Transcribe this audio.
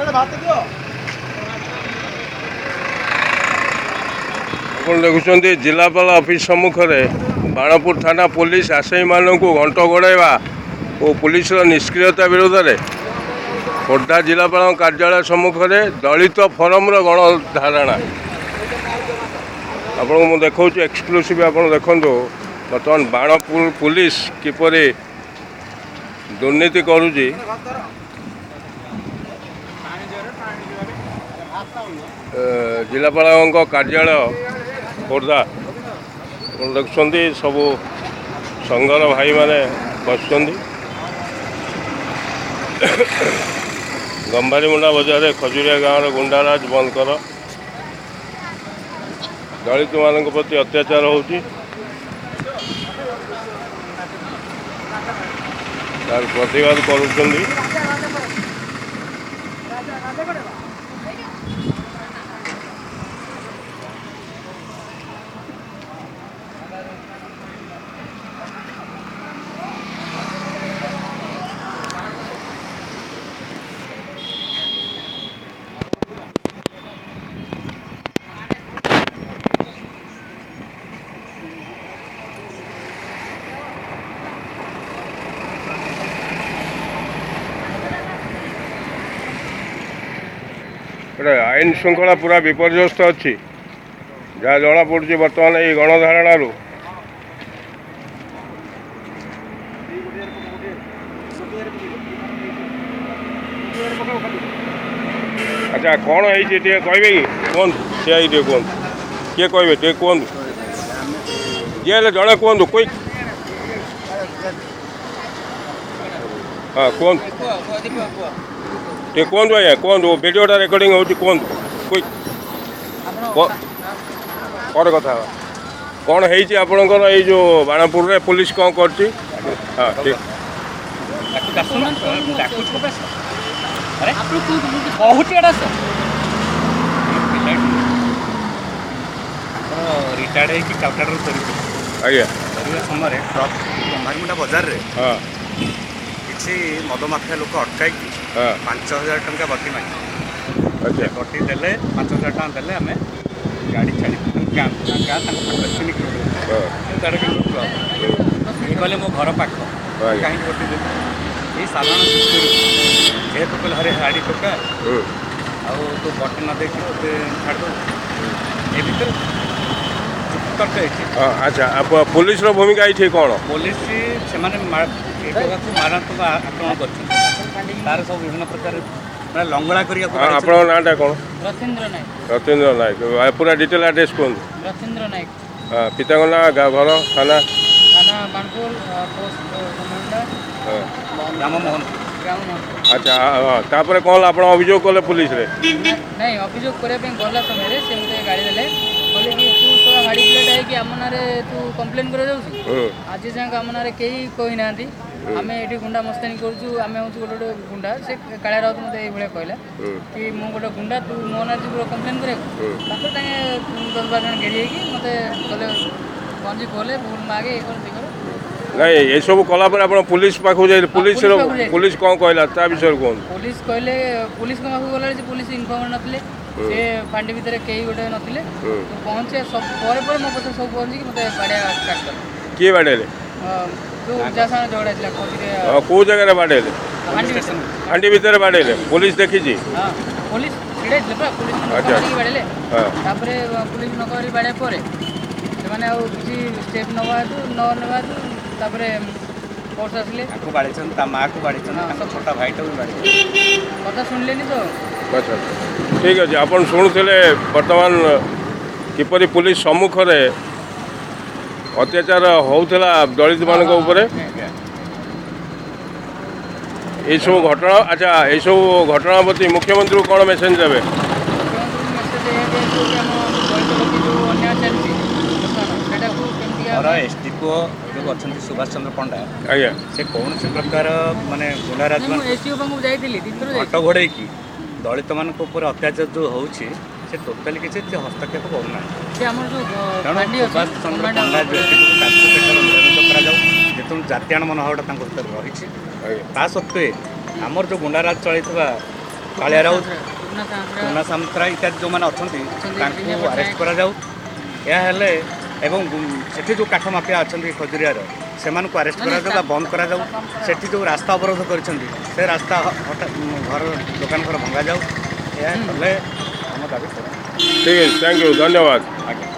ଆପଣ ଦେଖୁଛନ୍ତି ଜିଲ୍ଲାପାଳ ଅଫିସ ସମ୍ମୁଖରେ ବାଣପୁର ଥାନା ପୁଲିସ ଆସାମୀମାନଙ୍କୁ ଘଣ୍ଟ ଘୋଡ଼ାଇବା ଓ ପୁଲିସର ନିଷ୍କ୍ରିୟତା ବିରୋଧରେ ଖୋର୍ଦ୍ଧା ଜିଲ୍ଲାପାଳଙ୍କ କାର୍ଯ୍ୟାଳୟ ସମ୍ମୁଖରେ ଦଳିତ ଫୋରମର ଗଣଧାରଣା। ଆପଣଙ୍କୁ ମୁଁ ଦେଖାଉଛି ଏକ୍ସକ୍ଲୁସିଭ୍। ଆପଣ ଦେଖନ୍ତୁ ବର୍ତ୍ତମାନ ବାଣପୁର ପୁଲିସ କିପରି ଦୁର୍ନୀତି କରୁଛି। ଜିଲ୍ଲାପାଳଙ୍କ କାର୍ଯ୍ୟାଳୟ ଖୋର୍ଦ୍ଧା ଆପଣ ଦେଖୁଛନ୍ତି ସବୁ ସଂଘର ଭାଇମାନେ ବସୁଛନ୍ତି। ଗମ୍ଭାରୀମୁଣ୍ଡା ବଜାରରେ ଖଜୁରିଆ ଗାଁର ଗୁଣ୍ଡାରାଜ ବନ୍ଦ କର, ଦଳିତମାନଙ୍କ ପ୍ରତି ଅତ୍ୟାଚାର ହେଉଛି, ତାର ପ୍ରତିବାଦ କରୁଛନ୍ତି। ଗୋଟେ ଆଇନ ଶୃଙ୍ଖଳା ପୁରା ବିପର୍ଯ୍ୟସ୍ତ ଅଛି, ଯାହା ଜଣାପଡ଼ୁଛି ବର୍ତ୍ତମାନ ଏଇ ଗଣଧାରଣାରୁ। ଆଚ୍ଛା, କ'ଣ ହେଇଛି ଟିକେ କହିବେ କି? କୁହନ୍ତୁ, ସେ ଆଇ ଟିକେ କୁହନ୍ତୁ, କିଏ କହିବେ ଟିକେ କୁହନ୍ତୁ, ଯିଏ ହେଲେ ଜଣେ କୁହନ୍ତୁ, କୁଇକ୍। ହଁ କୁହନ୍ତୁ, ଟିକେ କୁହନ୍ତୁ ଆଜ୍ଞା, କୁହନ୍ତୁ, ଭିଡ଼ିଓଟା ରେକର୍ଡ଼ିଂ ହେଉଛି, କୁହନ୍ତୁ କୁଇକ୍। ପରେ କଥା ହେବା। କ'ଣ ହେଇଛି ଆପଣଙ୍କର ଏଇ ଯେଉଁ ବାଣପୁରରେ ପୁଲିସ କ'ଣ କରିଛି? ହଁ ଠିକ୍। ରିଟାୟାର୍ଡ ହେଇକି କାଲକାଟାରୁ ଆଜ୍ଞା କରିବା ସମୟରେ ଟ୍ରକ୍ ଗମ୍ଭାରୀମୁଣ୍ଡା ବଜାରରେ ହଁ କିଛି ମଦ ମାଫିଆ ଲୋକ ଅଟକାଇକି ହଁ 5,000 ଟଙ୍କା ବଟି ମାଗିଲେ। ଆଚ୍ଛା ବଟି ଦେଲେ, 5,000 ଟଙ୍କା ଦେଲେ ଆମେ ଗାଡ଼ି ଛାଡ଼ି ଗାଁ ତାଙ୍କ ପାଖରେ 3 କିଲୋମିଟର, 1.5 କିଲୋମିଟର ଇଏ କହିଲେ ମୋ ଘର ପାଖ, କାହିଁକି ବଟି ଦେଲି? ଏଇ ସାଧାରଣ ଦୃଷ୍ଟିରୁ ଯେହେତୁ କହିଲେ ହରେ ଗାଡ଼ି ଟୋକା ଆଉ ତୁ ବଟି ନ ଦେଇକି ତୋତେ ଛାଡ଼ିଦେବୁ, ଏ ଭିତରେ ଯୁକ୍ତତର୍କ ହେଇଛି। ଆଚ୍ଛା, ପୁଲିସର ଭୂମିକା ଏଇଠି କ'ଣ? ପୋଲିସ ସେମାନେ ଏ ଜାଗାକୁ ମାରାତ୍ମକ ଆକ୍ରମଣ କରିଛନ୍ତି। ତାର ସବୁ ବିଭିନ୍ନ ପ୍ରକାର ମାନେ ଲଙ୍ଗଳା କରିବାକୁ। ଆପଣଙ୍କ ନାଁଟା କ'ଣ? ରଥୀନ୍ଦ୍ର ନାୟକ। ରତୀନ୍ଦ୍ର ନାୟକ। ପୁରା ଡିଟେଲ୍ ଆଡ୍ରେସ୍ କୁହନ୍ତୁ। ରଥୀନ୍ଦ୍ର ନାୟକ। ପିତାଙ୍କ ନାଁ, ଘର, ଥାନା? ଥାନା ବାଣପୁର, ପୋଷ୍ଟ ରାମମୋହନ। ଆଚ୍ଛା, ତାପରେ କ'ଣ ଆପଣ ଅଭିଯୋଗ କଲେ ପୁଲିସରେ? ନାଇଁ, ଅଭିଯୋଗ କରିବା ପାଇଁ ଗଲା ସମୟରେ ସେ ମୋତେ ଗାଡ଼ି ଦେଲେ, କହିଲେ କି ତୁ ତୋ ଗାଡ଼ି ପ୍ଲେଟ୍ ହେଇକି ଆମ ନାଁରେ ତୁ କମ୍ପ୍ଲେନ୍ କରାଯାଉଛି। ଆଜି ଯାଏଁ ଆମ ନାଁରେ କେହି କହିନାହାନ୍ତି। ଆମେ ଏଠି ଗୁଣ୍ଡା ମସ୍ତାନି କରୁଛୁ, ଆମେ ହେଉଛୁ ଗୋଟେ ଗୁଣ୍ଡା। ସେ କାଳିଆ ରାଉତ ମୋତେ ଏଇଭଳିଆ କହିଲା କି ମୁଁ ଗୋଟେ ଗୁଣ୍ଡା, ତୁ ମୋ ନାଁରେ ଯିବୁ କମ୍ପ୍ଲେନ୍ କରିବାକୁ। ତାପରେ ତାଙ୍କେ 10-12 ଜଣ ଘେରି ହେଇକି ମୋତେ ଗଲେ ଗଞ୍ଜି ଖୋଲେ, ଭୁଲ ମାଗେ, ଇଏ କର ସେ କର। ନାଇଁ, ଏସବୁ କଲା ପରେ ଆପଣ ପୁଲିସ ପାଖକୁ ଯାଇଥିଲେ? ପୁଲିସ କ'ଣ କହିଲା ତା ବିଷୟରେ କୁହନ୍ତୁ। ପୁଲିସ କହିଲେ, ପୁଲିସଙ୍କ ପାଖକୁ ଗଲାବେଳେ ସେ ପୁଲିସ ଇନଫର୍ମର ନଥିଲେ, ସେ ଫାଣ୍ଡି ଭିତରେ କେହି ଗୋଟେ ନଥିଲେ। ପହଞ୍ଚିବା ପରେ ପରେ ମୋ ପଛରେ ସବୁ ପହଞ୍ଚିକି ମୋତେ ବାଡ଼ିଆ ଷ୍ଟାର୍ଟ କଲେ। କିଏ ବାଡ଼େଇଲେ? ଯେଉଁ ଯାହା ସାଙ୍ଗେ ଝଗଡ଼ା ଥିଲା କେଉଁ ଜାଗାରେ ବାଡ଼େଇଲେ? ହାଣ୍ଡି ଭିତରେ ବାଡ଼େଇଲେ? ପୁଲିସ ଦେଖିଛି? ହଁ, ପୁଲିସ ଛିଡ଼ାଇଥିଲେ ପୁରା, ପୁଲିସ ନକରିକି ବାଡ଼େଇଲେ। ତାପରେ ପୁଲିସ ନକରି ବାଡ଼େଇବା ପରେ ସେମାନେ ଆଉ କିଛି ଷ୍ଟେପ୍ ନ ନେବା ହେତୁ ତାପରେ ଫୋର୍ସ ଆସିଲେ। ତାକୁ ବାଡ଼େଇଛନ୍ତି, ତା ମାଆକୁ ବାଡ଼େଇଛନ୍ତି, ତାଙ୍କ ଛୋଟ ଭାଇଟାକୁ ବି ବାଡ଼େଇଛନ୍ତି। କଥା ଶୁଣିଲେନି ତ। ଆଚ୍ଛା, ଠିକ୍ ଅଛି। ଆପଣ ଶୁଣୁଥିଲେ ବର୍ତ୍ତମାନ କିପରି ପୁଲିସ ସମ୍ମୁଖରେ ଅତ୍ୟାଚାର ହେଉଥିଲା ଦଳିତମାନଙ୍କ ଉପରେ, ଏଇସବୁ ଘଟଣା। ଆଚ୍ଛା, ଏଇସବୁ ଘଟଣା ପ୍ରତି ମୁଖ୍ୟମନ୍ତ୍ରୀଙ୍କୁ କ'ଣ ମେସେଜ ଦେବେ? ଆମର ଏସ୍ଡିଓ ଯେଉଁ ଅଛନ୍ତି ସୁଭାଷ ଚନ୍ଦ୍ର ପଣ୍ଡା, ଆଜ୍ଞା, ସେ କୌଣସି ପ୍ରକାର ମାନେ ଗୁଣ୍ଡାରାଜ ଘଟ ଘୋଡ଼େଇକି ଦଳିତମାନଙ୍କ ଉପରେ ଅତ୍ୟାଚାର ଯେଉଁ ହେଉଛି ସେ ଟୋଟାଲି କିଛି ହସ୍ତକ୍ଷେପ କରୁନାହାନ୍ତି। ତେଣୁ ସୁଭାଷ ଚନ୍ଦ୍ର ପଣ୍ଡା ବ୍ୟକ୍ତିକୁ କାର୍ଯ୍ୟକ୍ଷେତ୍ରରେ ନିୟମିତ କରାଯାଉ, ଯେତେବେଳେ ଜାତୀୟାଣ ମନୋଭାବଟା ତାଙ୍କ ଭିତରେ ରହିଛି। ତା ସତ୍ତ୍ୱେ ଆମର ଯେଉଁ ଗୁଣ୍ଡାରାଜ ଚଳାଇଥିବା କାଳିଆ ରାଉତ ଟୁନା ଟୁନା ସାନ୍ତରା ସାମନ୍ତରା ଇତ୍ୟାଦି ଯେଉଁମାନେ ଅଛନ୍ତି ତାଙ୍କୁ ଦିନେ ପଟ୍ଟନାୟକ। ଆରେଷ୍ଟ କରାଯାଉ। ଏହା ହେଲେ ଏବଂ ସେଠି ଯେଉଁ କାଠ ମାଫିଆ ଅଛନ୍ତି ଖଜୁରିଆର ସେମାନଙ୍କୁ ଆରେଷ୍ଟ କରାଯାଉ ବା ବନ୍ଦ କରାଯାଉ। ସେଠି ଯେଉଁ ରାସ୍ତା ଅବରୋଧ କରିଛନ୍ତି ସେ ରାସ୍ତା ଘର ଦୋକାନ ଘର ଭଙ୍ଗାଯାଉ। ଏହା କଲେ ଆମ ଦାବି ପୂରଣ। ଠିକ୍ ଅଛି, ଥ୍ୟାଙ୍କ ୟୁ, ଧନ୍ୟବାଦ। ଆଜ୍ଞା।